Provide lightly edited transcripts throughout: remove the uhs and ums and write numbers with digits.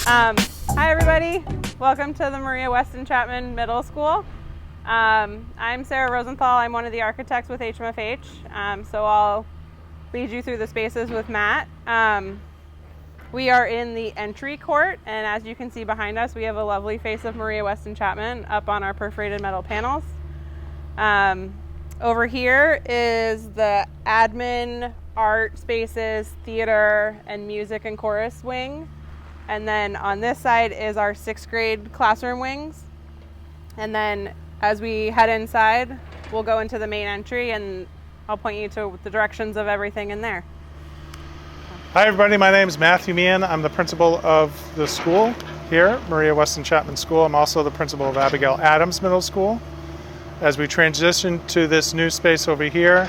Hi everybody, welcome to the Maria Weston Chapman Middle School. I'm Sarah Rosenthal. I'm one of the architects with HMFH, so I'll lead you through the spaces with Matt. We are in the entry court, and as you can see behind us, we have a lovely face of Maria Weston Chapman up on our perforated metal panels. Over here is the admin, art spaces, theater, and music and chorus wing. And then on this side is our 6th grade classroom wings. And then as we head inside, we'll go into the main entry and I'll point you to the directions of everything in there. Hi everybody, my name is Matthew Meehan. I'm the principal of the school here, Maria Weston Chapman School. I'm also the principal of Abigail Adams Middle School. As we transition to this new space over here,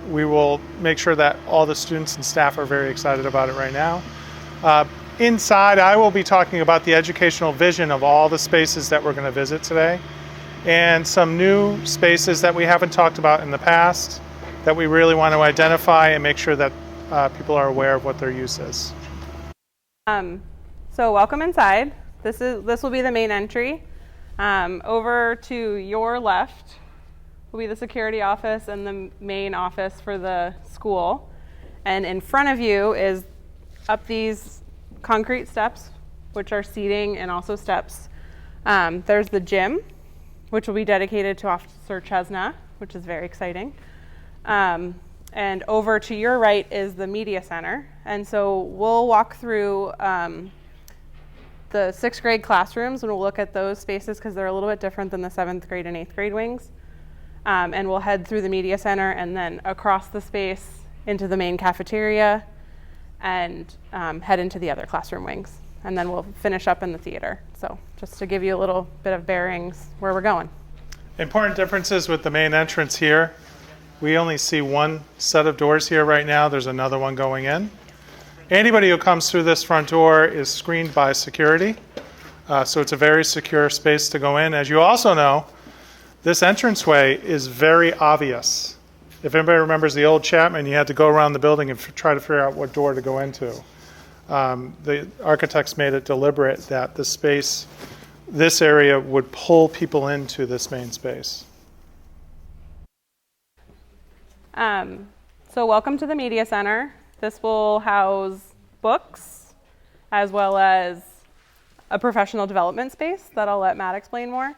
we will make sure that all the students and staff are very excited about it right now. Inside, I will be talking about the educational vision of all the spaces that we're going to visit today, and some new spaces that we haven't talked about in the past that we really want to identify and make sure that people are aware of what their use is. So welcome inside. This will be the main entry. Over to your left will be the security office and the main office for the school. And in front of you is up these concrete steps, which are seating and also steps. There's the gym, which will be dedicated to Officer Chesna, which is very exciting. And over to your right is the media center. And so we'll walk through the 6th grade classrooms and we'll look at those spaces because they're a little bit different than the 7th grade and 8th grade wings. And we'll head through the media center and then across the space into the main cafeteria and head into the other classroom wings. And then we'll finish up in the theater. So just to give you a little bit of bearings where we're going. Important differences with the main entrance here. We only see one set of doors here right now. There's another one going in. Anybody who comes through this front door is screened by security. So it's a very secure space to go in. As you also know, this entranceway is very obvious. If anybody remembers the old Chapman, you had to go around the building and try to figure out what door to go into. The architects made it deliberate that the space, this area, would pull people into this main space. So welcome to the media center. This will house books as well as a professional development space that I'll let Matt explain more.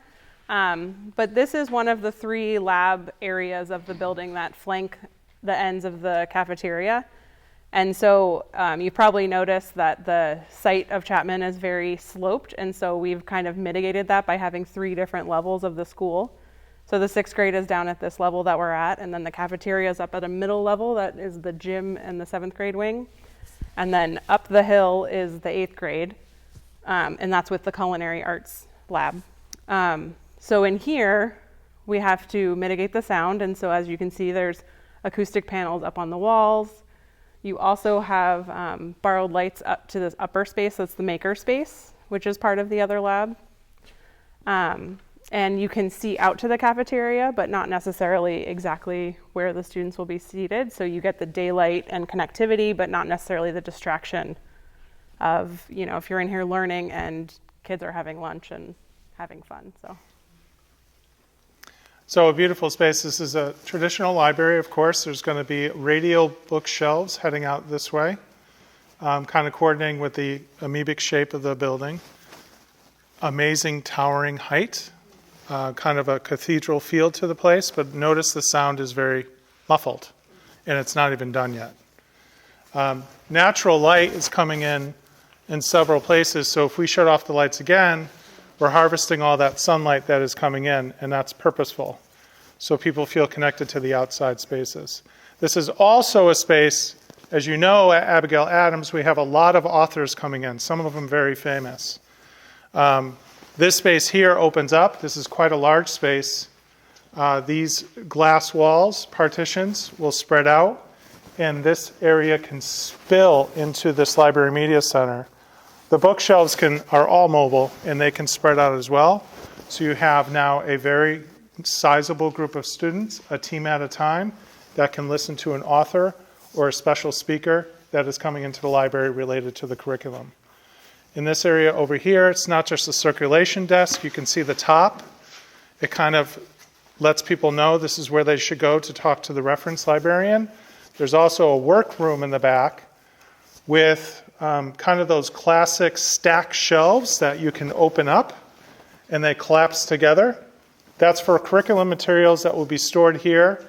But this is one of the 3 lab areas of the building that flank the ends of the cafeteria. And so you've probably noticed that the site of Chapman is very sloped, and so we've kind of mitigated that by having 3 different levels of the school. So the 6th grade is down at this level that we're at, and then the cafeteria is up at a middle level, that is the gym and the 7th grade wing. And then up the hill is the 8th grade, and that's with the culinary arts lab. So in here, we have to mitigate the sound, and so as you can see, there's acoustic panels up on the walls. You also have borrowed lights up to this upper space, that's the maker space, which is part of the other lab. And you can see out to the cafeteria, but not necessarily exactly where the students will be seated. So you get the daylight and connectivity, but not necessarily the distraction of, if you're in here learning and kids are having lunch and having fun. So a beautiful space. This is a traditional library, of course. There's going to be radial bookshelves heading out this way, kind of coordinating with the amoebic shape of the building. Amazing towering height, kind of a cathedral feel to the place, but notice the sound is very muffled, and it's not even done yet. Natural light is coming in several places, so if we shut off the lights again, we're harvesting all that sunlight that is coming in, and that's purposeful, so people feel connected to the outside spaces. This is also a space, as you know, at Abigail Adams, we have a lot of authors coming in, some of them very famous. This space here opens up. This is quite a large space. These glass walls, partitions, will spread out, and this area can spill into this library media center. The bookshelves are all mobile, and they can spread out as well. So you have now a very sizable group of students, a team at a time, that can listen to an author or a special speaker that is coming into the library related to the curriculum. In this area over here, it's not just a circulation desk. You can see the top. It kind of lets people know this is where they should go to talk to the reference librarian. There's also a workroom in the back with kind of those classic stack shelves that you can open up and they collapse together. That's for curriculum materials that will be stored here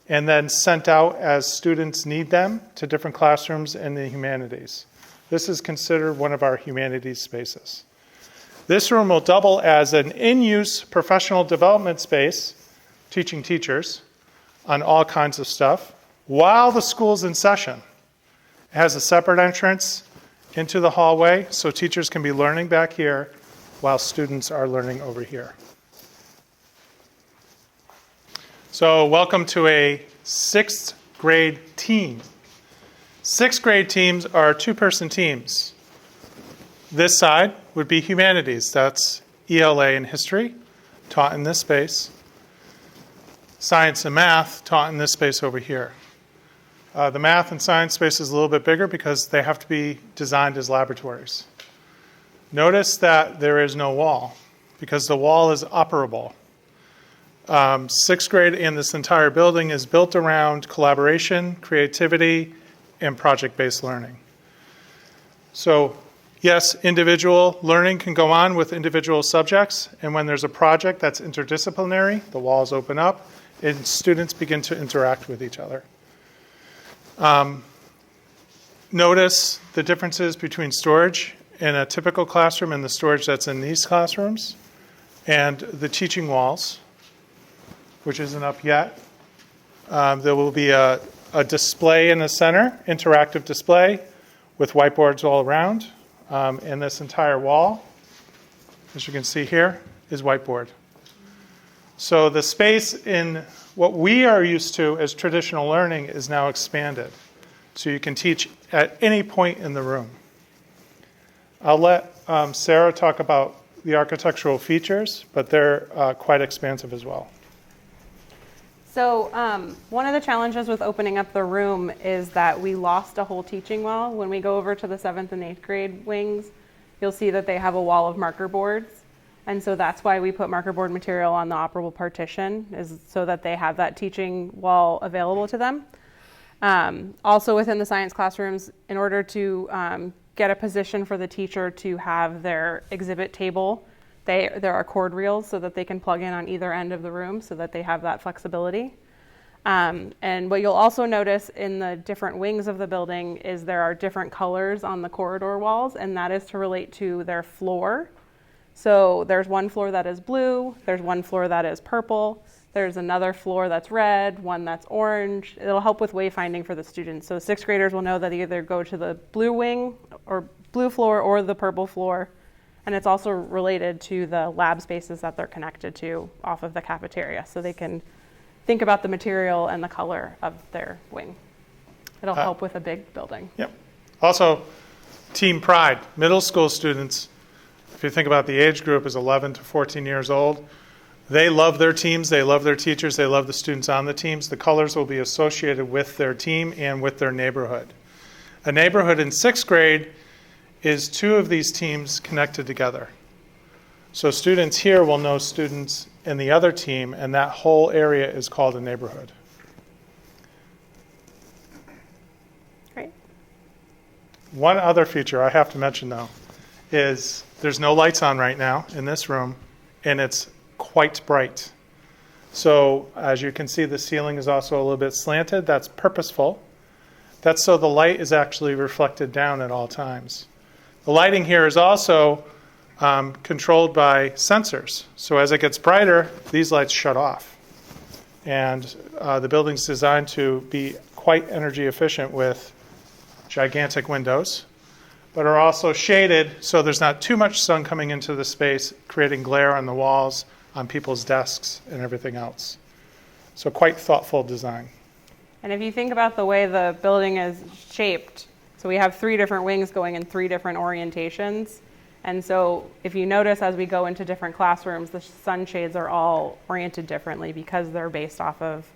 and then sent out as students need them to different classrooms in the humanities. This is considered one of our humanities spaces. This room will double as an in-use professional development space, teaching teachers on all kinds of stuff, while the school's in session. It has a separate entrance into the hallway, so teachers can be learning back here while students are learning over here. So welcome to a 6th grade team. 6th grade teams are 2-person teams. This side would be humanities. That's ELA and history, taught in this space. Science and math, taught in this space over here. The math and science space is a little bit bigger because they have to be designed as laboratories. Notice that there is no wall because the wall is operable. 6th grade and this entire building is built around collaboration, creativity, and project-based learning. So yes, individual learning can go on with individual subjects, and when there's a project that's interdisciplinary, the walls open up, and students begin to interact with each other. Notice the differences between storage in a typical classroom and the storage that's in these classrooms, and the teaching walls, which isn't up yet. There will be a display in the center, interactive display, with whiteboards all around. And this entire wall, as you can see here, is whiteboard. So the space in what we are used to as traditional learning is now expanded. So you can teach at any point in the room. I'll let Sarah talk about the architectural features, but they're quite expansive as well. So one of the challenges with opening up the room is that we lost a whole teaching wall. When we go over to the 7th and 8th grade wings, you'll see that they have a wall of marker boards. And so that's why we put marker board material on the operable partition, is so that they have that teaching wall available to them. Also within the science classrooms, in order to get a position for the teacher to have their exhibit table, there are cord reels so that they can plug in on either end of the room so that they have that flexibility. And what you'll also notice in the different wings of the building is there are different colors on the corridor walls, and that is to relate to their floor. So there's one floor that is blue, there's one floor that is purple, there's another floor that's red, one that's orange. It'll help with wayfinding for the students. So 6th graders will know that they either go to the blue wing or blue floor or the purple floor. And it's also related to the lab spaces that they're connected to off of the cafeteria. So they can think about the material and the color of their wing. It'll help with a big building. Yep. Also, team pride. Middle school students, if you think about the age group, is 11 to 14 years old. They love their teams. They love their teachers. They love the students on the teams. The colors will be associated with their team and with their neighborhood. A neighborhood in 6th grade is 2 of these teams connected together. So students here will know students in the other team, and that whole area is called a neighborhood. Great. One other feature I have to mention, though, is there's no lights on right now in this room, and it's quite bright. So as you can see, the ceiling is also a little bit slanted. That's purposeful. That's so the light is actually reflected down at all times. The lighting here is also controlled by sensors. So as it gets brighter, these lights shut off. And the building's designed to be quite energy efficient with gigantic windows, but are also shaded so there's not too much sun coming into the space, creating glare on the walls, on people's desks, and everything else. So quite thoughtful design. And if you think about the way the building is shaped, so we have 3 different wings going in 3 different orientations. And so if you notice as we go into different classrooms, the sunshades are all oriented differently because they're based off of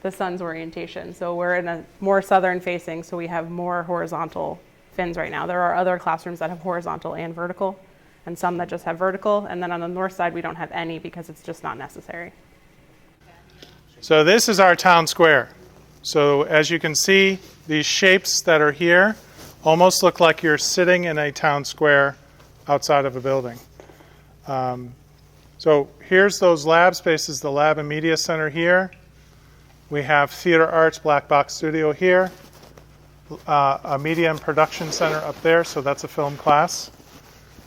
the sun's orientation. So we're in a more southern facing, so we have more horizontal fins right now. There are other classrooms that have horizontal and vertical, and some that just have vertical. And then on the north side, we don't have any because it's just not necessary. So this is our town square. So as you can see, these shapes that are here almost look like you're sitting in a town square outside of a building. So here's those lab spaces, the lab and media center here. We have theater arts, black box studio here, a media and production center up there, so that's a film class.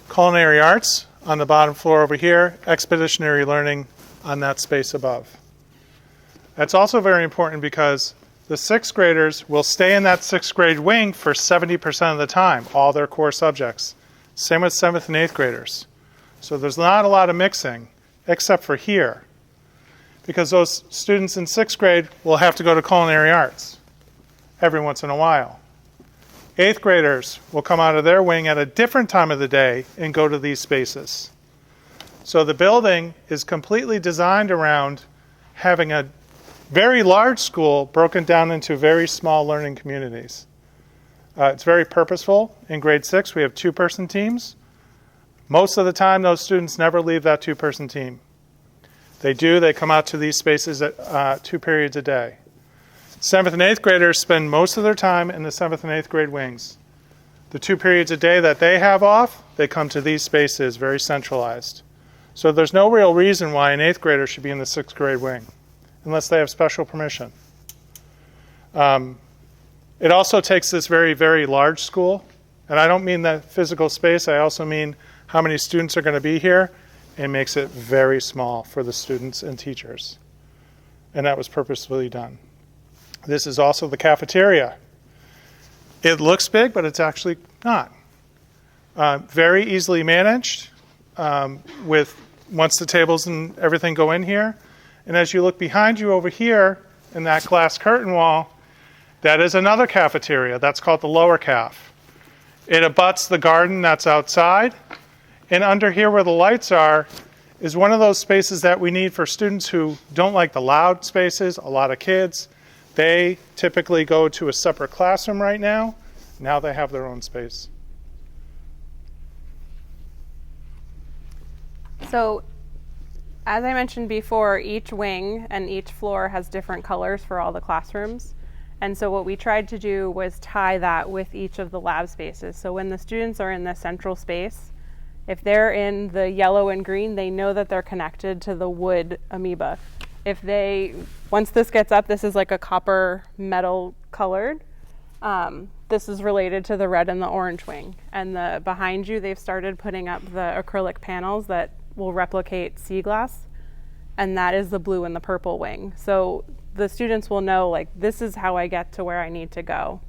Culinary arts on the bottom floor over here, expeditionary learning on that space above. That's also very important because the sixth graders will stay in that sixth grade wing for 70% of the time, all their core subjects. Same with seventh and eighth graders. So there's not a lot of mixing, except for here, because those students in sixth grade will have to go to culinary arts every once in a while. Eighth graders will come out of their wing at a different time of the day and go to these spaces. So the building is completely designed around having a very large school broken down into very small learning communities. It's very purposeful. In grade 6, we have two-person teams. Most of the time, those students never leave that two-person team. They come out to these spaces at 2 periods a day. 7th and 8th graders spend most of their time in the 7th and 8th grade wings. The 2 periods a day that they have off, they come to these spaces, very centralized. So there's no real reason why an 8th grader should be in the 6th grade wing, unless they have special permission. It also takes this very, very large school, and I don't mean the physical space, I also mean how many students are going to be here, and makes it very small for the students and teachers. And that was purposefully done. This is also the cafeteria. It looks big, but it's actually not. Very easily managed once the tables and everything go in here. And as you look behind you over here in that glass curtain wall, that is another cafeteria. That's called the lower caf. It abuts the garden that's outside. And under here where the lights are is one of those spaces that we need for students who don't like the loud spaces, a lot of kids. They typically go to a separate classroom right now. Now they have their own space. So, as I mentioned before, each wing and each floor has different colors for all the classrooms. And so what we tried to do was tie that with each of the lab spaces. So when the students are in the central space, if they're in the yellow and green, they know that they're connected to the wood amoeba. Once this gets up, this is like a copper metal colored. This is related to the red and the orange wing. And behind you, they've started putting up the acrylic panels that will replicate sea glass. And that is the blue and the purple wing. So the students will know, like, this is how I get to where I need to go.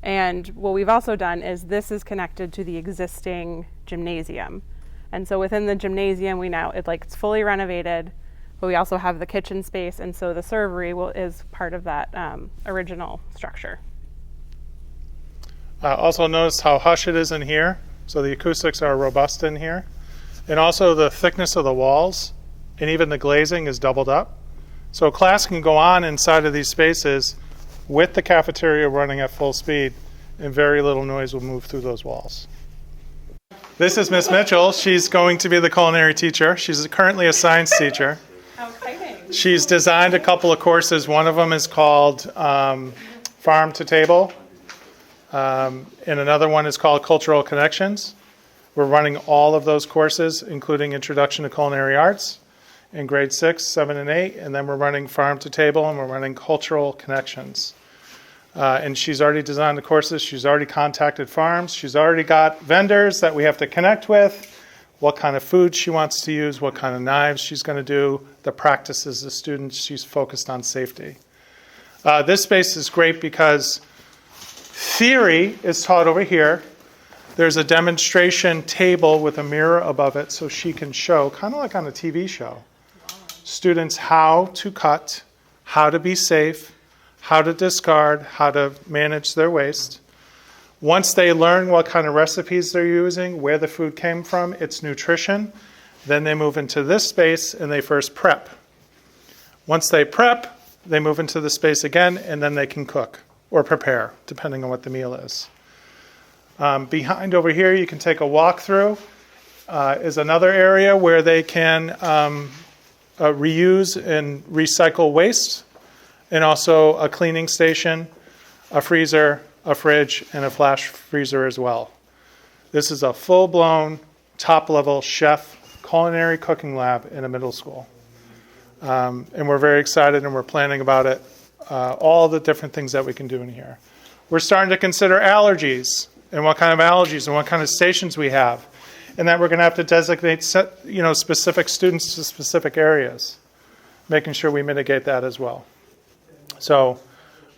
And what we've also done is this is connected to the existing gymnasium. And so within the gymnasium, it's fully renovated, but we also have the kitchen space, and so the servery is part of that original structure. Also notice how hush it is in here. So the acoustics are robust in here. And also the thickness of the walls and even the glazing is doubled up. So class can go on inside of these spaces with the cafeteria running at full speed, and very little noise will move through those walls. This is Miss Mitchell. She's going to be the culinary teacher. She's currently a science teacher. How exciting. She's designed a couple of courses. One of them is called Farm to Table, and another one is called Cultural Connections. We're running all of those courses, including Introduction to Culinary Arts in grade 6, 7, and 8, and then we're running Farm to Table, and we're running Cultural Connections. And she's already designed the courses. She's already contacted farms. She's already got vendors that we have to connect with, what kind of food she wants to use, what kind of knives she's going to do, the practices, the students. She's focused on safety. This space is great because theory is taught over here. There's a demonstration table with a mirror above it so she can show, kind of like on a TV show, students how to cut, how to be safe, how to discard, how to manage their waste. Once they learn what kind of recipes they're using, where the food came from, its nutrition, then they move into this space and they first prep. Once they prep, they move into the space again and then they can cook or prepare, depending on what the meal is. Behind over here, you can take a walk through, is another area where they can reuse and recycle waste, and also a cleaning station, a freezer, a fridge, and a flash freezer as well. This is a full-blown, top-level chef culinary cooking lab in a middle school. And we're very excited, and we're planning about it, all the different things that we can do in here. We're starting to consider allergies and what kind of allergies and what kind of stations we have, and that we're going to have to designate specific students to specific areas, making sure we mitigate that as well. So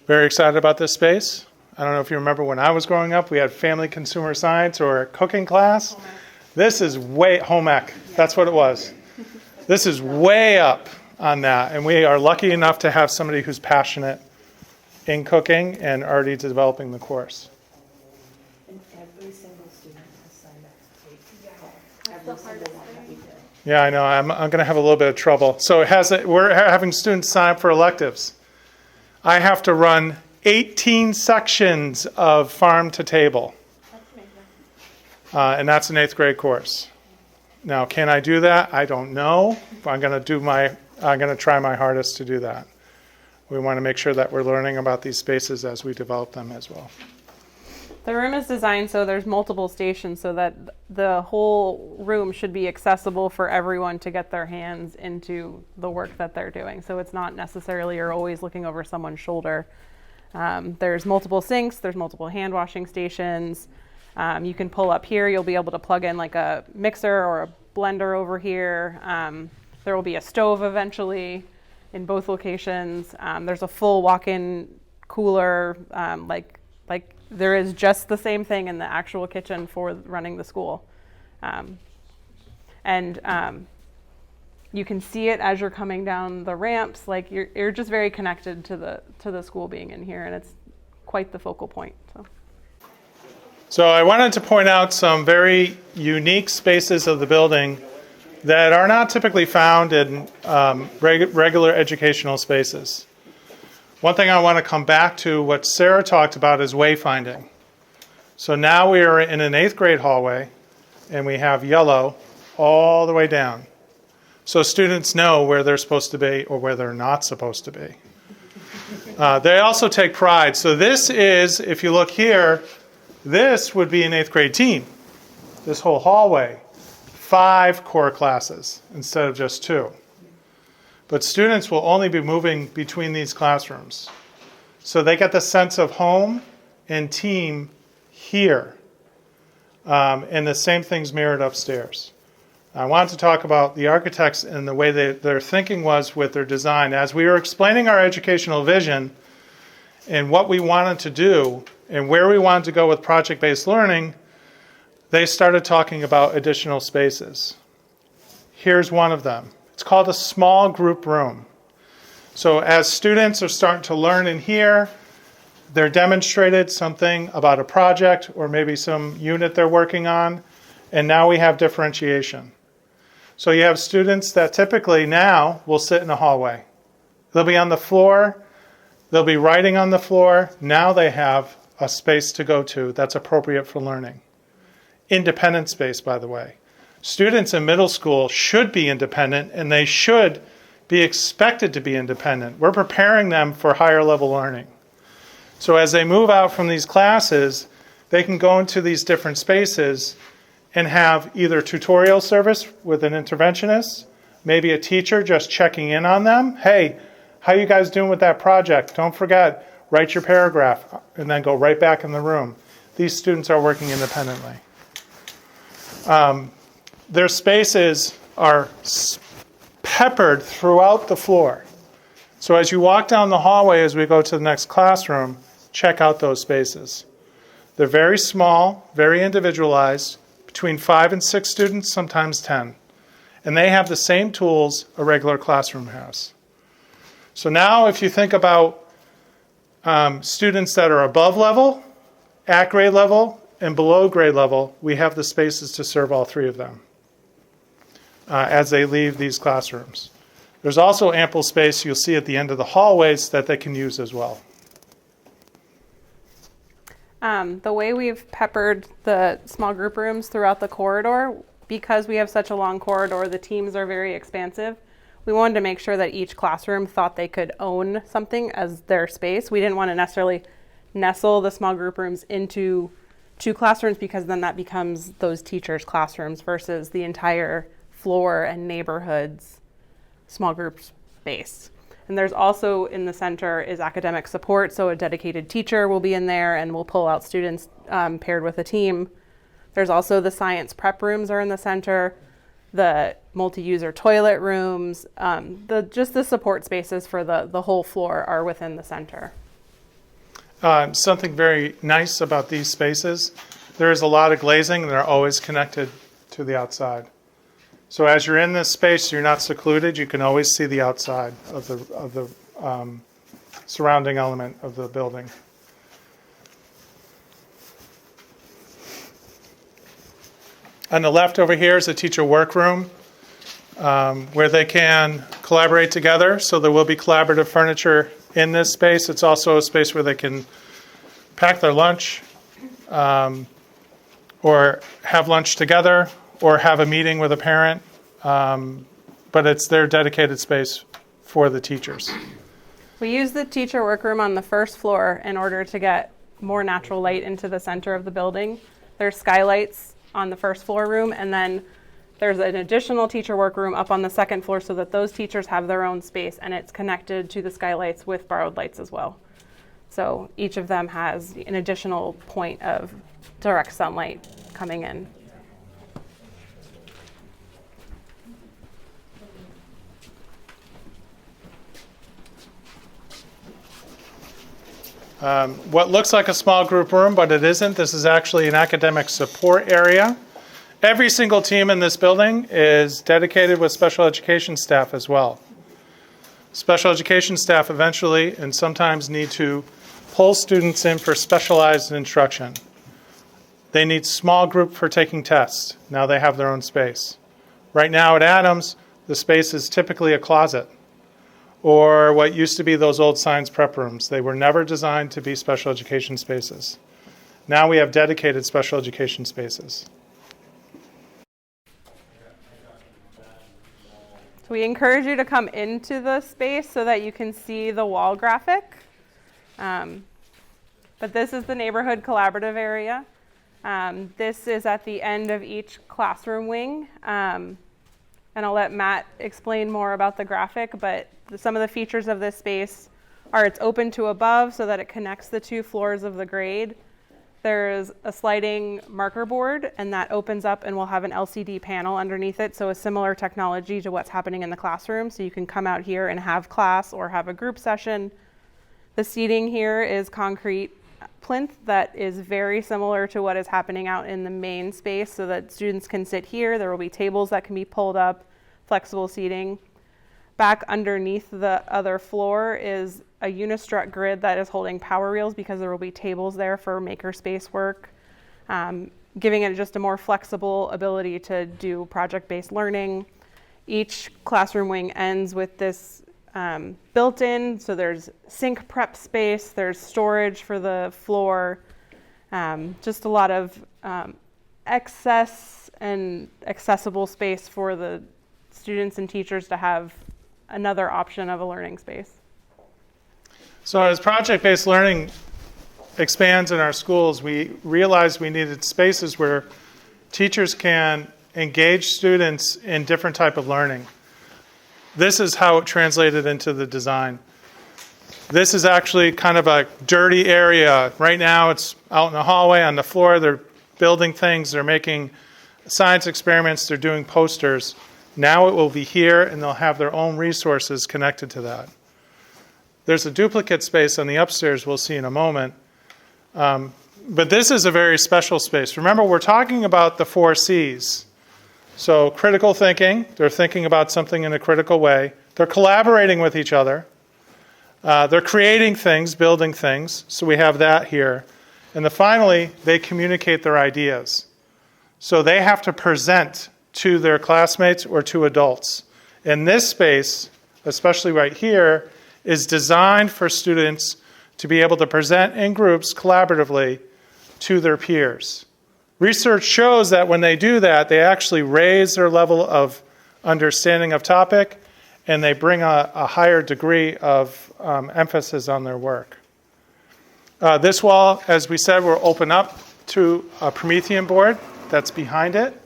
very excited about this space. I don't know if you remember when I was growing up, we had family consumer science or a cooking class. This is home ec. That's what it was. This is way up on that, and we are lucky enough to have somebody who's passionate in cooking and already developing the course. And every single student has signed up to take every single one that we did. Yeah, I know. I'm going to have a little bit of trouble. So we're having students sign up for electives. I have to run 18 sections of farm to table. And that's an 8th grade course. Now, can I do that? I don't know. But I'm going to try my hardest to do that. We want to make sure that we're learning about these spaces as we develop them as well. The room is designed so there's multiple stations so that the whole room should be accessible for everyone to get their hands into the work that they're doing. So it's not necessarily you're always looking over someone's shoulder. There's multiple sinks, there's multiple hand washing stations. You can pull up here, you'll be able to plug in like a mixer or a blender over here. There will be a stove eventually in both locations. There's a full walk-in cooler, like there is just the same thing in the actual kitchen for running the school. You can see it as you're coming down the ramps. Like you're just very connected to the school being in here, and it's quite the focal point. So I wanted to point out some very unique spaces of the building that are not typically found in regular educational spaces. One thing I want to come back to, what Sarah talked about, is wayfinding. So now we are in an 8th grade hallway, and we have yellow all the way down. So students know where they're supposed to be or where they're not supposed to be. They also take pride. So this is, if you look here, this would be an 8th grade team. This whole hallway, 5 core classes instead of just 2. But students will only be moving between these classrooms. So they get the sense of home and team here. And the same thing's mirrored upstairs. I wanted to talk about the architects and the way their thinking was with their design. As we were explaining our educational vision and what we wanted to do and where we wanted to go with project-based learning, they started talking about additional spaces. Here's one of them. It's called a small group room. So as students are starting to learn in here, they're demonstrated something about a project or maybe some unit they're working on, and now we have differentiation. So you have students that typically now will sit in a hallway. They'll be on the floor, they'll be writing on the floor. Now they have a space to go to that's appropriate for learning. Independent space, by the way. Students in middle school should be independent, and they should be expected to be independent. We're preparing them for higher level learning. So as they move out from these classes, they can go into these different spaces and have either tutorial service with an interventionist, maybe a teacher just checking in on them. Hey, how you guys doing with that project? Don't forget, write your paragraph, and then go right back in the room. These students are working independently. Their spaces are peppered throughout the floor. So as you walk down the hallway as we go to the next classroom, check out those spaces. They're very small, very individualized, between 5 and 6 students, sometimes 10. And they have the same tools a regular classroom has. So now if you think about students that are above level, at grade level, and below grade level, we have the spaces to serve all 3 of them as they leave these classrooms. There's also ample space you'll see at the end of the hallways that they can use as well. The way we've peppered the small group rooms throughout the corridor, because we have such a long corridor, the teams are very expansive. We wanted to make sure that each classroom thought they could own something as their space. We didn't want to necessarily nestle the small group rooms into 2 classrooms, because then that becomes those teachers' classrooms versus the entire floor and neighborhood's small group space. And there's also in the center is academic support, so a dedicated teacher will be in there and will pull out students paired with a team. There's also the science prep rooms are in the center, the multi-user toilet rooms, just the support spaces for the whole floor are within the center. Something very nice about these spaces, there is a lot of glazing and they're always connected to the outside. So as you're in this space, you're not secluded. You can always see the outside of the surrounding element of the building. On the left over here is a teacher workroom where they can collaborate together. So there will be collaborative furniture in this space. It's also a space where they can pack their lunch or have lunch together or have a meeting with a parent. But it's their dedicated space for the teachers. We use the teacher workroom on the first floor in order to get more natural light into the center of the building. There's skylights on the first floor room, and then there's an additional teacher workroom up on the second floor so that those teachers have their own space, and it's connected to the skylights with borrowed lights as well. So each of them has an additional point of direct sunlight coming in. What looks like a small group room, but it isn't. This is actually an academic support area. Every single team in this building is dedicated with special education staff as well. Special education staff eventually and sometimes need to pull students in for specialized instruction. They need small group for taking tests. Now they have their own space. Right now at Adams, the space is typically a closet or what used to be those old science prep rooms. They were never designed to be special education spaces. Now we have dedicated special education spaces. So we encourage you to come into the space so that you can see the wall graphic. But this is the neighborhood collaborative area. This is at the end of each classroom wing. And I'll let Matt explain more about the graphic, but some of the features of this space are it's open to above so that it connects the 2 floors of the grade. There's a sliding marker board, and that opens up and will have an LCD panel underneath it, so a similar technology to what's happening in the classroom. So you can come out here and have class or have a group session. The seating here is concrete plinth that is very similar to what is happening out in the main space so that students can sit here. There will be tables that can be pulled up, flexible seating. Back underneath the other floor is a unistrut grid that is holding power reels because there will be tables there for makerspace work, giving it just a more flexible ability to do project-based learning. Each classroom wing ends with this built-in, so there's sink prep space, there's storage for the floor, just a lot of excess and accessible space for the students and teachers to have another option of a learning space. So as project-based learning expands in our schools, we realized we needed spaces where teachers can engage students in different type of learning. This is how it translated into the design. This is actually kind of a dirty area. Right now it's out in the hallway on the floor. They're building things. They're making science experiments. They're doing posters. Now it will be here, and they'll have their own resources connected to that. There's a duplicate space on the upstairs we'll see in a moment. But this is a very special space. Remember, we're talking about the 4 C's. So critical thinking, they're thinking about something in a critical way. They're collaborating with each other. They're creating things, building things. So we have that here. And then finally, they communicate their ideas. So they have to present to their classmates or to adults. And this space, especially right here, is designed for students to be able to present in groups collaboratively to their peers. Research shows that when they do that, they actually raise their level of understanding of topic, and they bring a higher degree of emphasis on their work. This wall, as we said, will open up to a Promethean board that's behind it.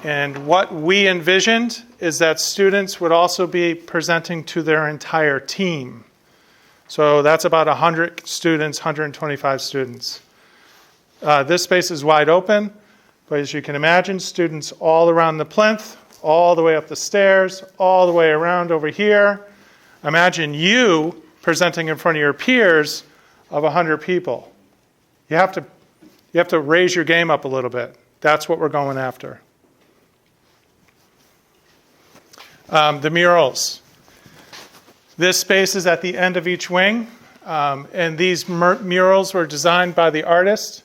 And what we envisioned is that students would also be presenting to their entire team. So that's about 100 students, 125 students. This space is wide open, but as you can imagine, students all around the plinth, all the way up the stairs, all the way around over here. Imagine you presenting in front of your peers of 100 people. You have to raise your game up a little bit. That's what we're going after. The murals. This space is at the end of each wing, and these murals were designed by the artist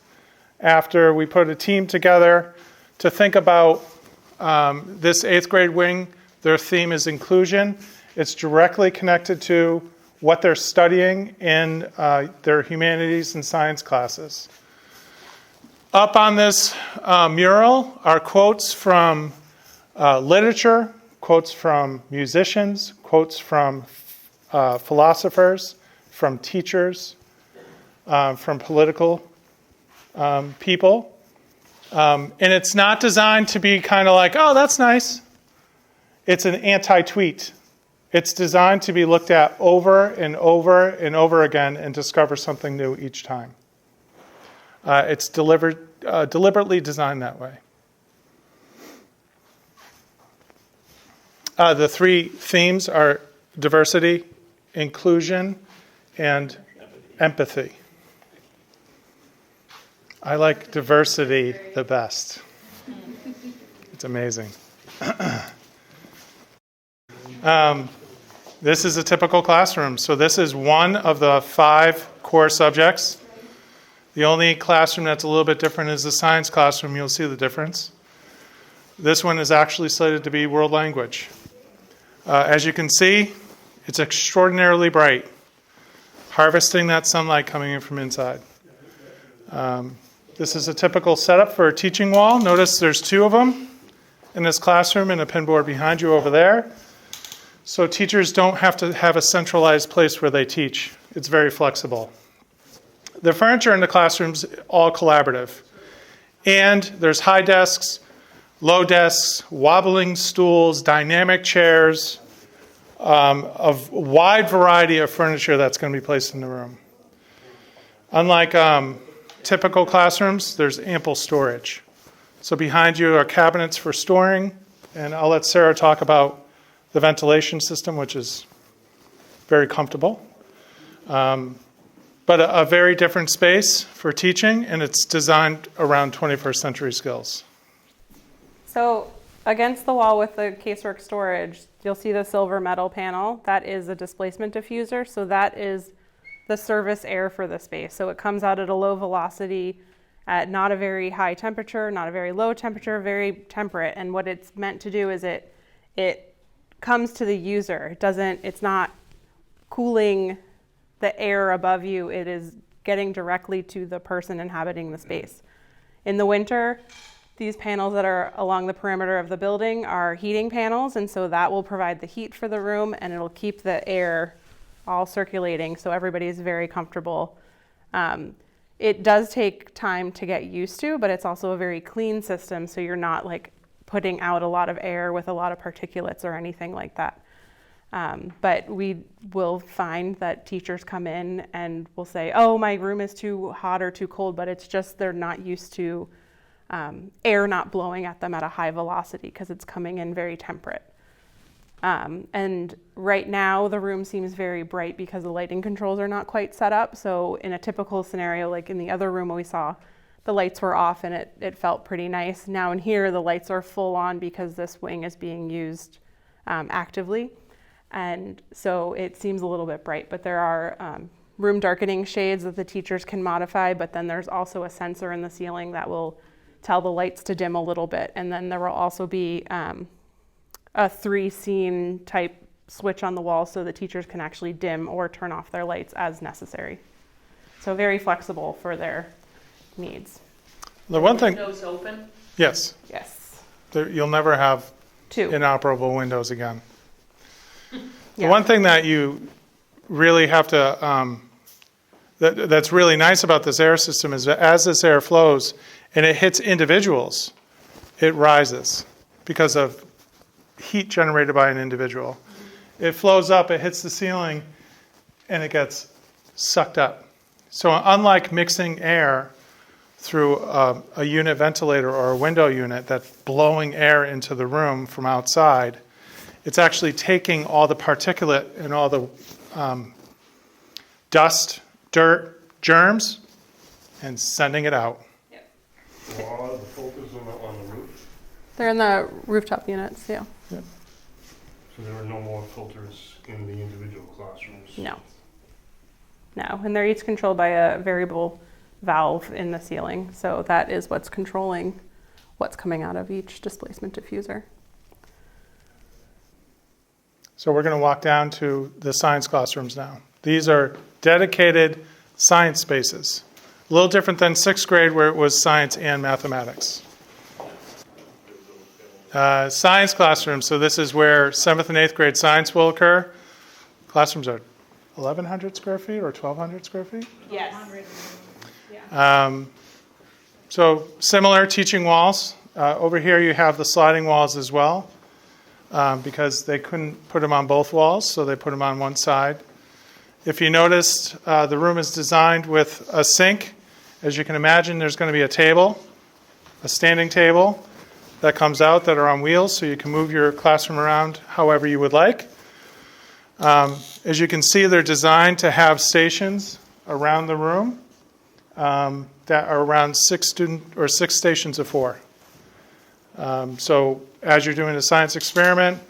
after we put a team together to think about this 8th grade wing. Their theme is inclusion. It's directly connected to what they're studying in their humanities and science classes. Up on this mural are quotes from literature, quotes from musicians, quotes from philosophers, from teachers, from political people. And it's not designed to be kind of like, oh, that's nice. It's an anti-tweet. It's designed to be looked at over and over and over again and discover something new each time. It's deliberately designed that way. The 3 themes are diversity, inclusion, and empathy. I like diversity the best. It's amazing. This is a typical classroom. So this is one of the 5 core subjects. The only classroom that's a little bit different is the science classroom. You'll see the difference. This one is actually slated to be world language. As you can see, it's extraordinarily bright, harvesting that sunlight coming in from inside. This is a typical setup for a teaching wall. Notice there's 2 of them in this classroom and a pinboard behind you over there. So teachers don't have to have a centralized place where they teach. It's very flexible. The furniture in the classroom's all collaborative. And there's high desks, low desks, wobbling stools, dynamic chairs, a wide variety of furniture that's going to be placed in the room. Unlike typical classrooms, there's ample storage. So behind you are cabinets for storing, and I'll let Sarah talk about the ventilation system, which is very comfortable. But a very different space for teaching, and it's designed around 21st century skills. So against the wall with the casework storage, you'll see the silver metal panel. That is a displacement diffuser. So that is the service air for the space. So it comes out at a low velocity at not a very high temperature, not a very low temperature, very temperate. And what it's meant to do is it comes to the user. It's not cooling the air above you. It is getting directly to the person inhabiting the space. In the winter, these panels that are along the perimeter of the building are heating panels, and so that will provide the heat for the room, and it'll keep the air all circulating so everybody is very comfortable. It does take time to get used to, but it's also a very clean system, so you're not like putting out a lot of air with a lot of particulates or anything like that. But we will find that teachers come in and will say, oh, my room is too hot or too cold, but it's just they're not used to air not blowing at them at a high velocity because it's coming in very temperate. And right now the room seems very bright because the lighting controls are not quite set up. So in a typical scenario, like in the other room we saw, the lights were off and it felt pretty nice. Now in here, the lights are full on because this wing is being used actively. And so it seems a little bit bright, but there are room darkening shades that the teachers can modify, but then there's also a sensor in the ceiling that will tell the lights to dim a little bit. And then there will also be a 3-scene type switch on the wall so the teachers can actually dim or turn off their lights as necessary. So very flexible for their needs. The one thing, Windows open? yes, Yes. you'll never have 2. inoperable windows again. The Yeah. one thing that you really have to, that's really nice about this air system is that as this air flows and it hits individuals, it rises because of heat generated by an individual. It flows up, it hits the ceiling, and it gets sucked up. So unlike mixing air through a unit ventilator or a window unit that's blowing air into the room from outside, it's actually taking all the particulate and all the dust, dirt, germs, and sending it out. So all of the filters on the roof, They're in the rooftop units, yeah. so there are no more filters in the individual classrooms? No. No, and they're each controlled by a variable valve in the ceiling. So that is what's controlling what's coming out of each displacement diffuser. So we're going to walk down to the science classrooms now. These are dedicated science spaces. A little different than 6th grade where it was science and mathematics. Science classrooms, so this is where 7th and 8th grade science will occur. Classrooms are 1,100 square feet or 1,200 square feet? Yes. So similar teaching walls. Over here you have the sliding walls as well because they couldn't put them on both walls, so they put them on one side. If you noticed, the room is designed with a sink. As you can imagine, there's going to be a table, a standing table that comes out that are on wheels, so you can move your classroom around however you would like. As you can see, they're designed to have stations around the room that are around 6 stations of 4. So as you're doing a science experiment,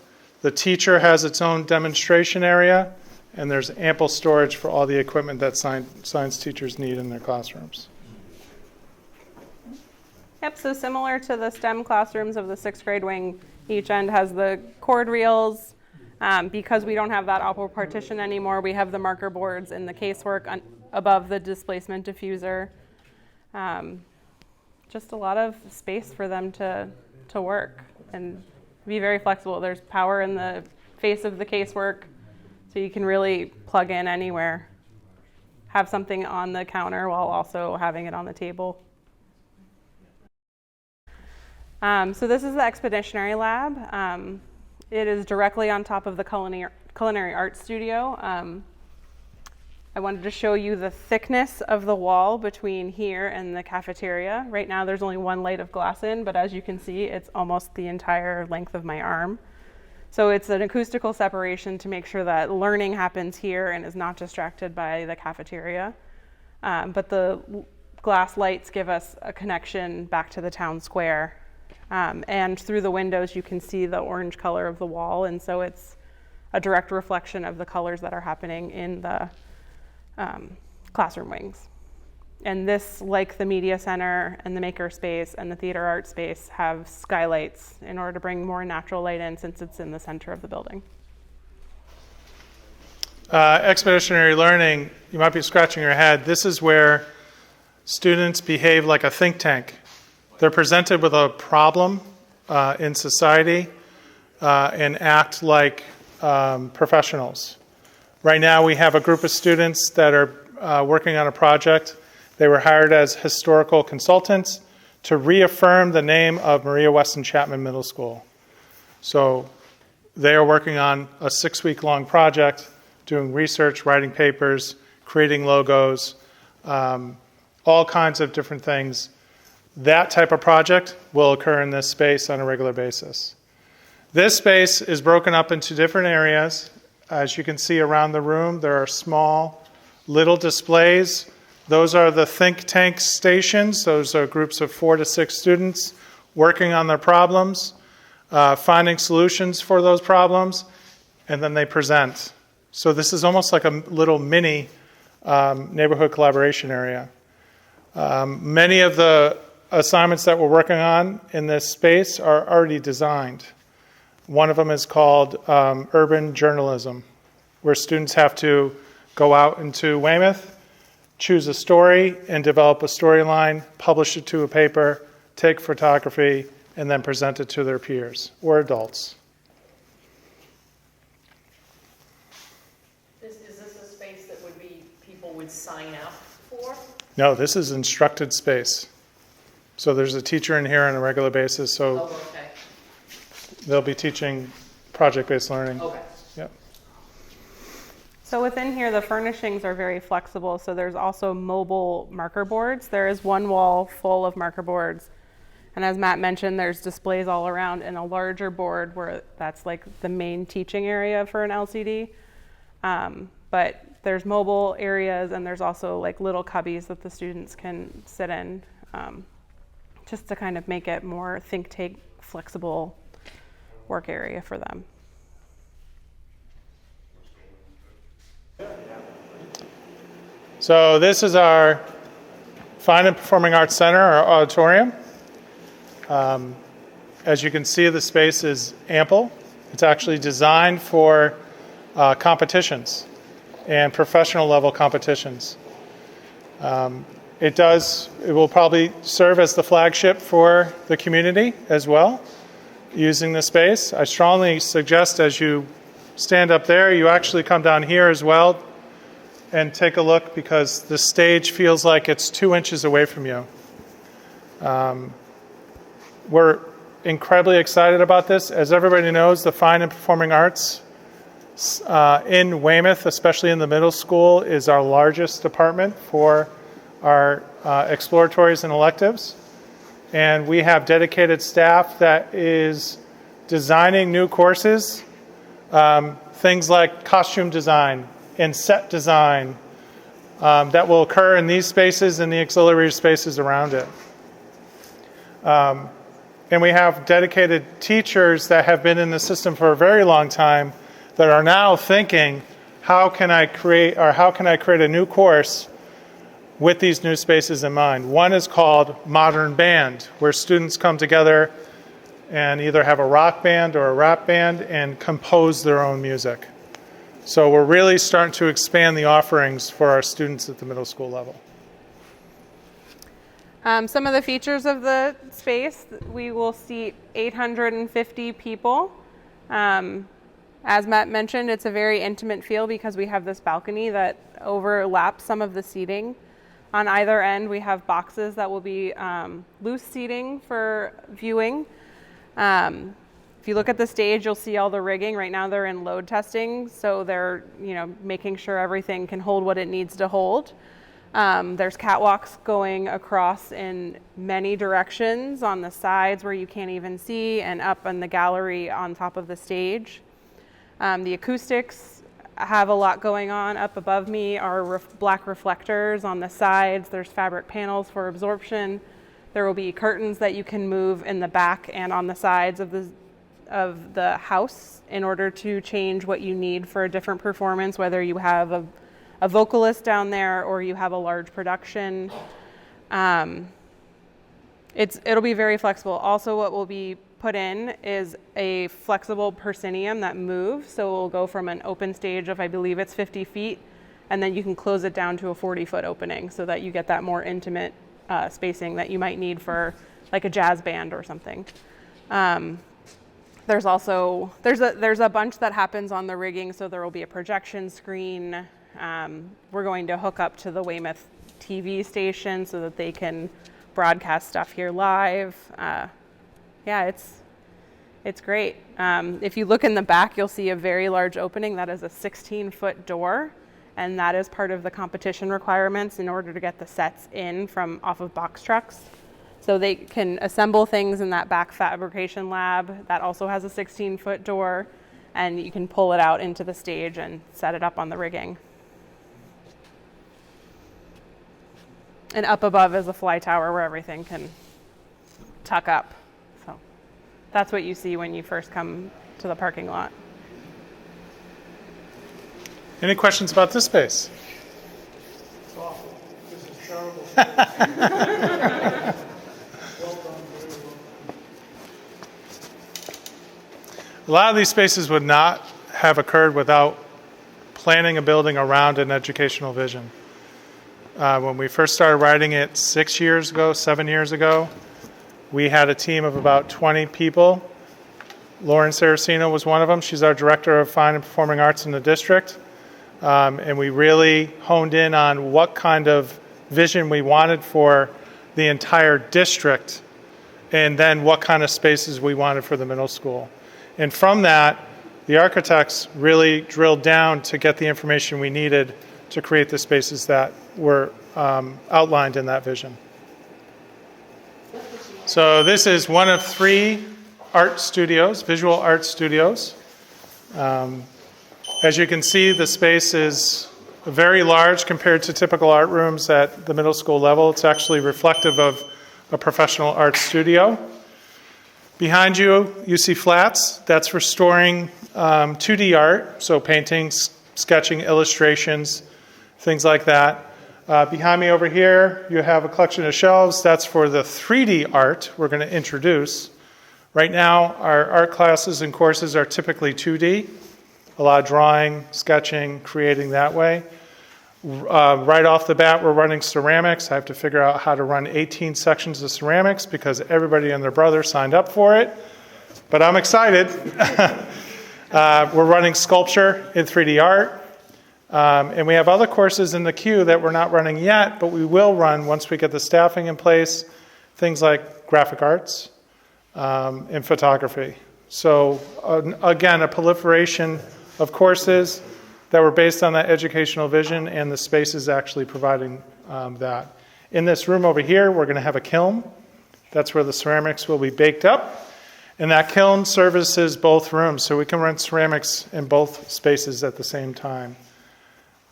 the teacher has its own demonstration area, and there's ample storage for all the equipment that science teachers need in their classrooms. Yep, so similar to the STEM classrooms of the 6th grade wing, each end has the cord reels. Because we don't have that opal partition anymore, we have the marker boards in the casework above the displacement diffuser. Just a lot of space for them to work and be very flexible. There's power in the face of the casework, so you can really plug in anywhere. Have something on the counter while also having it on the table. So this is the expeditionary lab. It is directly on top of the culinary arts studio. I wanted to show you the thickness of the wall between here and the cafeteria. Right now there's only one light of glass in, but as you can see, it's almost the entire length of my arm. So it's an acoustical separation to make sure that learning happens here and is not distracted by the cafeteria. But the glass lights give us a connection back to the town square. And through the windows, you can see the orange color of the wall. And so it's a direct reflection of the colors that are happening in the classroom wings. And this, like the media center and the maker space and the theater art space, have skylights in order to bring more natural light in since it's in the center of the building. Expeditionary learning, you might be scratching your head. This is where students behave like a think tank. They're presented with a problem in society and act like professionals. Right now we have a group of students that are working on a project. They were hired as historical consultants to reaffirm the name of Maria Weston Chapman Middle School. So they are working on a 6-week-long project, doing research, writing papers, creating logos, all kinds of different things. That type of project will occur in this space on a regular basis. This space is broken up into different areas. As you can see around the room, there are small little displays. Those are the think tank stations. Those are groups of 4 to 6 students working on their problems, finding solutions for those problems, and then they present. So this is almost like a little mini neighborhood collaboration area. Many of the assignments that we're working on in this space are already designed. One of them is called urban journalism, where students have to go out into Weymouth, choose a story and develop a storyline, publish it to a paper, take photography, and then present it to their peers or adults. Is this a space that would be, people would sign up for? No, this is instructed space. So there's a teacher in here on a regular basis, so Oh, okay, they'll be teaching project-based learning. okay. Yep. So within here, the furnishings are very flexible. So there's also mobile marker boards. There is one wall full of marker boards. And as Matt mentioned, there's displays all around and a larger board where that's like the main teaching area for an LCD. But there's mobile areas and there's also like little cubbies that the students can sit in, just to kind of make it more think tank flexible work area for them. So this is our Fine and Performing Arts Center, our auditorium. As you can see, the space is ample. It's actually designed for competitions and professional level competitions. It will probably serve as the flagship for the community as well, using the space. I strongly suggest as you stand up there, you actually come down here as well and take a look, because the stage feels like it's 2 inches away from you. We're incredibly excited about this. As everybody knows, the Fine and Performing Arts in Weymouth, especially in the middle school, is our largest department for our exploratories and electives. And we have dedicated staff that is designing new courses, things like costume design and set design that will occur in these spaces and the auxiliary spaces around it. And we have dedicated teachers that have been in the system for a very long time that are now thinking, how can I create a new course with these new spaces in mind? One is called Modern Band, where students come together and either have a rock band or a rap band and compose their own music. So we're really starting to expand the offerings for our students at the middle school level. Some of the features of the space, we will seat 850 people. As Matt mentioned, it's a very intimate feel because we have this balcony that overlaps some of the seating. On either end, we have boxes that will be loose seating for viewing. If you look at the stage, you'll see all the rigging. Right now they're in load testing, so they're making sure everything can hold what it needs to hold. There's catwalks going across in many directions on the sides where you can't even see, and up in the gallery on top of the stage. The acoustics have a lot going on. Up above me are black reflectors on the sides. There's fabric panels for absorption. There will be curtains that you can move in the back and on the sides of the house in order to change what you need for a different performance, whether you have a vocalist down there or you have a large production. It'll be very flexible. Also, what will be put in is a flexible proscenium that moves. So it will go from an open stage of, I believe it's 50 feet, and then you can close it down to a 40-foot opening so that you get that more intimate spacing that you might need for like a jazz band or something. There's a bunch that happens on the rigging, so there will be a projection screen. We're going to hook up to the Weymouth TV station so that they can broadcast stuff here live. It's great. If you look in the back, you'll see a very large opening. That is a 16-foot door, and that is part of the competition requirements in order to get the sets in from off of box trucks. So they can assemble things in that back fabrication lab. That also has a 16-foot door, and you can pull it out into the stage and set it up on the rigging. And up above is a fly tower where everything can tuck up. So that's what you see when you first come to the parking lot. Any questions about this space? It's awful. This is terrible. Well done, very well. A lot of these spaces would not have occurred without planning a building around an educational vision. When we first started writing it 7 years ago, we had a team of about 20 people. Lauren Saraceno was one of them. She's our Director of Fine and Performing Arts in the district. And we really honed in on what kind of vision we wanted for the entire district, and then what kind of spaces we wanted for the middle school. And from that, the architects really drilled down to get the information we needed to create the spaces that were outlined in that vision. So this is one of 3 art studios, visual art studios. As you can see, the space is very large compared to typical art rooms at the middle school level. It's actually reflective of a professional art studio. Behind you, you see flats. That's for storing 2D art, so paintings, sketching, illustrations, things like that. Behind me over here, you have a collection of shelves. That's for the 3D art we're going to introduce. Right now, our art classes and courses are typically 2D. A lot of drawing, sketching, creating that way. Right off the bat, we're running ceramics. I have to figure out how to run 18 sections of ceramics because everybody and their brother signed up for it. But I'm excited. We're running sculpture in 3D art. And we have other courses in the queue that we're not running yet, but we will run once we get the staffing in place, things like graphic arts and photography. So again, a proliferation of courses that were based on that educational vision, and the space is actually providing that. In this room over here, we're going to have a kiln. That's where the ceramics will be baked up. And that kiln services both rooms, so we can run ceramics in both spaces at the same time.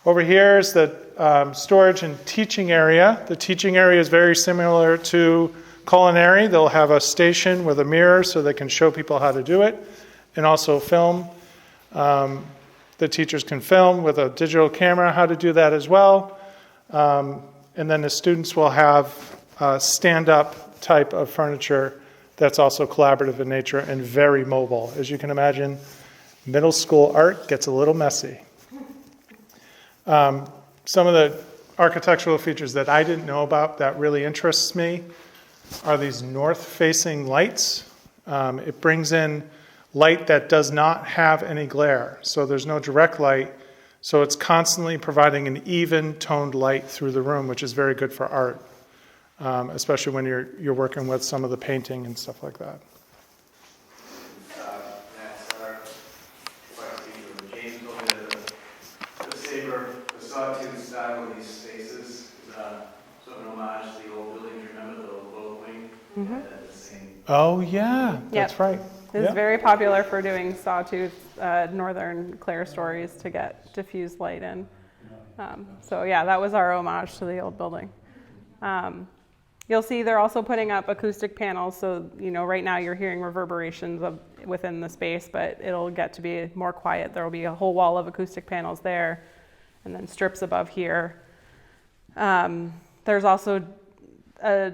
Over here is the storage and teaching area. The teaching area is very similar to culinary. They'll have a station with a mirror so they can show people how to do it, and also film. The teachers can film with a digital camera how to do that as well. And then the students will have a stand-up type of furniture that's also collaborative in nature and very mobile. As you can imagine, middle school art gets a little messy. Some of the architectural features that I didn't know about that really interests me are these north-facing lights. It brings in light that does not have any glare. So there's no direct light. So it's constantly providing an even toned light through the room, which is very good for art, especially when you're working with some of the painting and stuff like that. The sawtooth style of these spaces is sort of an homage to the old building. Remember the old boat wing? Mm-hmm. Oh, yeah, that's right. It's very popular for doing sawtooth northern Clare stories to get diffused light in. So yeah, that was our homage to the old building. You'll see they're also putting up acoustic panels. So, right now you're hearing reverberations within the space, but it'll get to be more quiet. There will be a whole wall of acoustic panels there, and then strips above here. There's also a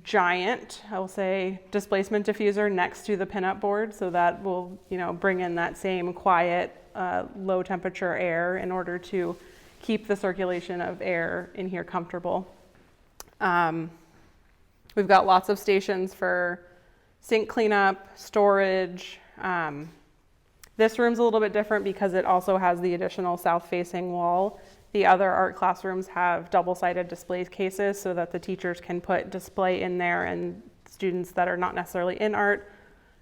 giant, I will say, displacement diffuser next to the pinup board, so that will, bring in that same quiet, low temperature air in order to keep the circulation of air in here comfortable. We've got lots of stations for sink cleanup, storage. This room's a little bit different because it also has the additional south-facing wall. The other art classrooms have double-sided display cases so that the teachers can put display in there, and students that are not necessarily in art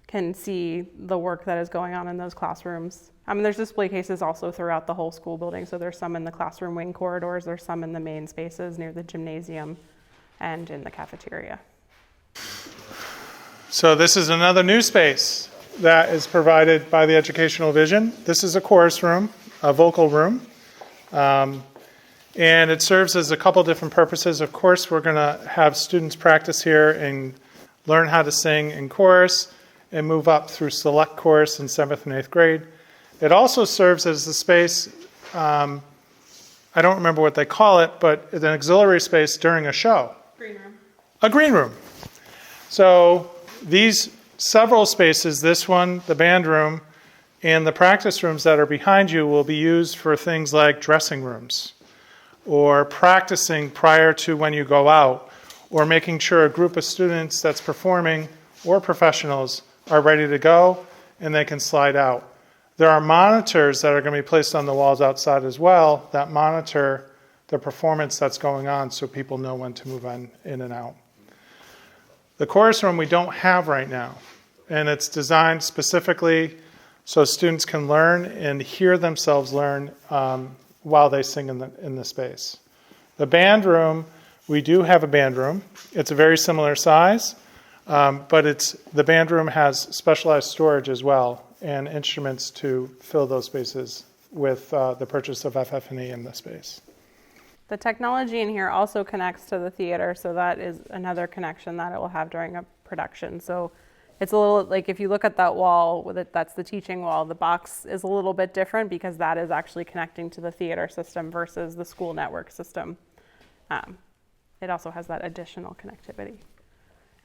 can see the work that is going on in those classrooms. There's display cases also throughout the whole school building. So there's some in the classroom wing corridors, there's some in the main spaces near the gymnasium and in the cafeteria. So this is another new space that is provided by the Educational Vision. This is a chorus room, a vocal room. And it serves as a couple different purposes. Of course, we're going to have students practice here and learn how to sing in chorus and move up through select chorus in 7th and 8th grade. It also serves as a space, I don't remember what they call it, but an auxiliary space during a show. Green room. A green room. So these several spaces, this one, the band room, and the practice rooms that are behind you will be used for things like dressing rooms. or practicing prior to when you go out, or making sure a group of students that's performing or professionals are ready to go and they can slide out. There are monitors that are going to be placed on the walls outside as well that monitor the performance that's going on so people know when to move in and out. The chorus room we don't have right now, and it's designed specifically so students can learn and hear themselves learn while they sing in the space. The band room, we do have a band room. It's a very similar size, but the band room has specialized storage as well and instruments to fill those spaces with the purchase of FF&E in the space. The technology in here also connects to the theater, so that is another connection that it will have during a production. So it's a little, like if you look at that wall, that's the teaching wall, the box is a little bit different because that is actually connecting to the theater system versus the school network system. It also has that additional connectivity.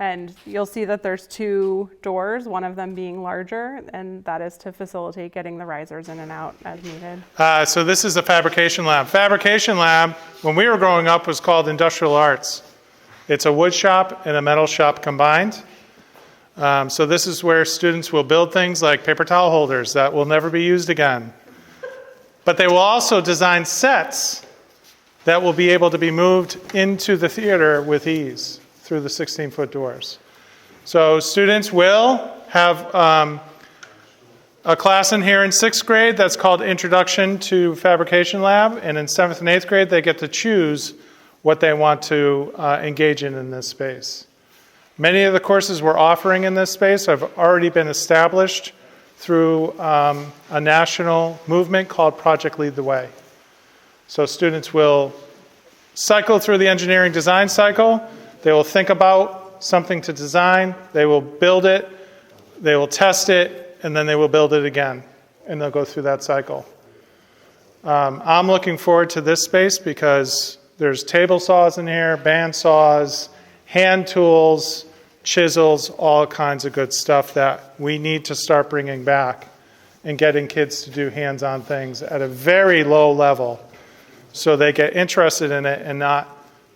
And you'll see that there's 2 doors, one of them being larger, and that is to facilitate getting the risers in and out as needed. So this is a fabrication lab. Fabrication lab, when we were growing up, was called industrial arts. It's a wood shop and a metal shop combined. So this is where students will build things like paper towel holders that will never be used again. But they will also design sets that will be able to be moved into the theater with ease through the 16-foot doors. So students will have a class in here in 6th grade that's called Introduction to Fabrication Lab, and in 7th and 8th grade they get to choose what they want to engage in this space. Many of the courses we're offering in this space have already been established through a national movement called Project Lead the Way. So students will cycle through the engineering design cycle. They will think about something to design, they will build it, they will test it, and then they will build it again. And they'll go through that cycle. I'm looking forward to this space because there's table saws in here, band saws, hand tools, chisels, all kinds of good stuff that we need to start bringing back and getting kids to do hands-on things at a very low level so they get interested in it and not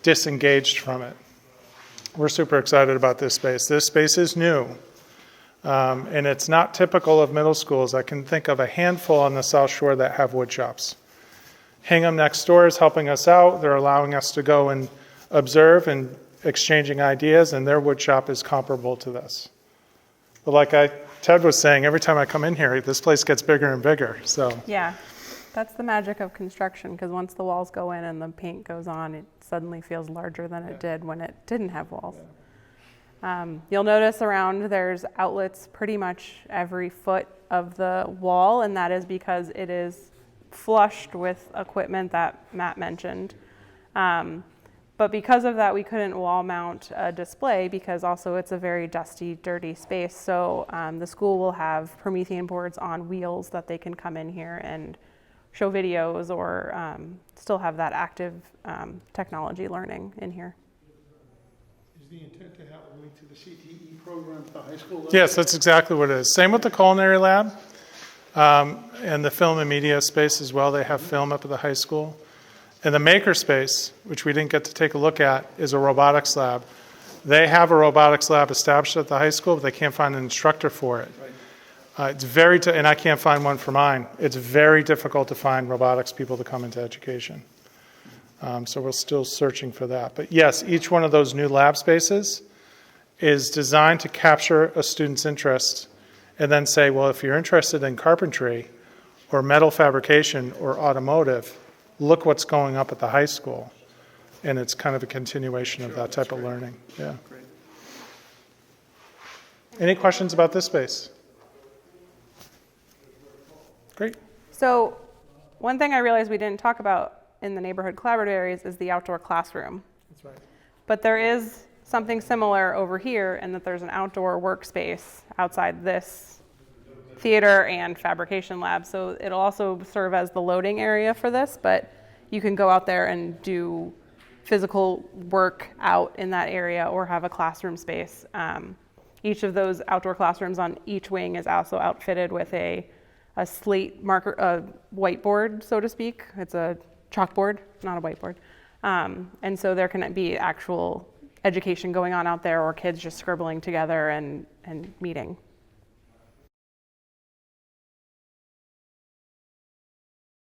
disengaged from it. We're super excited about this space. This space is new, and it's not typical of middle schools. I can think of a handful on the South Shore that have wood shops. Hingham next door is helping us out. They're allowing us to go and observe and exchanging ideas, and their wood shop is comparable to this. But like Ted was saying, every time I come in here, this place gets bigger and bigger. So Yeah, that's the magic of construction, because once the walls go in and the paint goes on, it suddenly feels larger than it did when it didn't have walls. You'll notice around there's outlets pretty much every foot of the wall, and that is because it is flushed with equipment that Matt mentioned. But because of that, we couldn't wall mount a display because also it's a very dusty, dirty space. So the school will have Promethean boards on wheels that they can come in here and show videos or still have that active technology learning in here. Is the intent to have a link to the CTE program at the high school level? yes, that's exactly what it is. Same with the culinary lab and the film and media space as well. They have film up at the high school. And the maker space, which we didn't get to take a look at, is a robotics lab. They have a robotics lab established at the high school, but they can't find an instructor for it. It's and I can't find one for mine. It's very difficult to find robotics people to come into education. So we're still searching for that. But yes, each one of those new lab spaces is designed to capture a student's interest and then say, well, if you're interested in carpentry or metal fabrication or automotive, look what's going up at the high school. And it's kind of a continuation of that type of learning. Yeah. Great. Any questions about this space? Great. So one thing I realized we didn't talk about in the neighborhood collaborative areas is the outdoor classroom. That's right. But there is something similar over here in that there's an outdoor workspace outside this theater and fabrication lab. So it'll also serve as the loading area for this, but you can go out there and do physical work out in that area or have a classroom space. Each of those outdoor classrooms on each wing is also outfitted with a slate marker, a whiteboard, so to speak. It's a chalkboard, not a whiteboard. And so there can be actual education going on out there, or kids just scribbling together and meeting.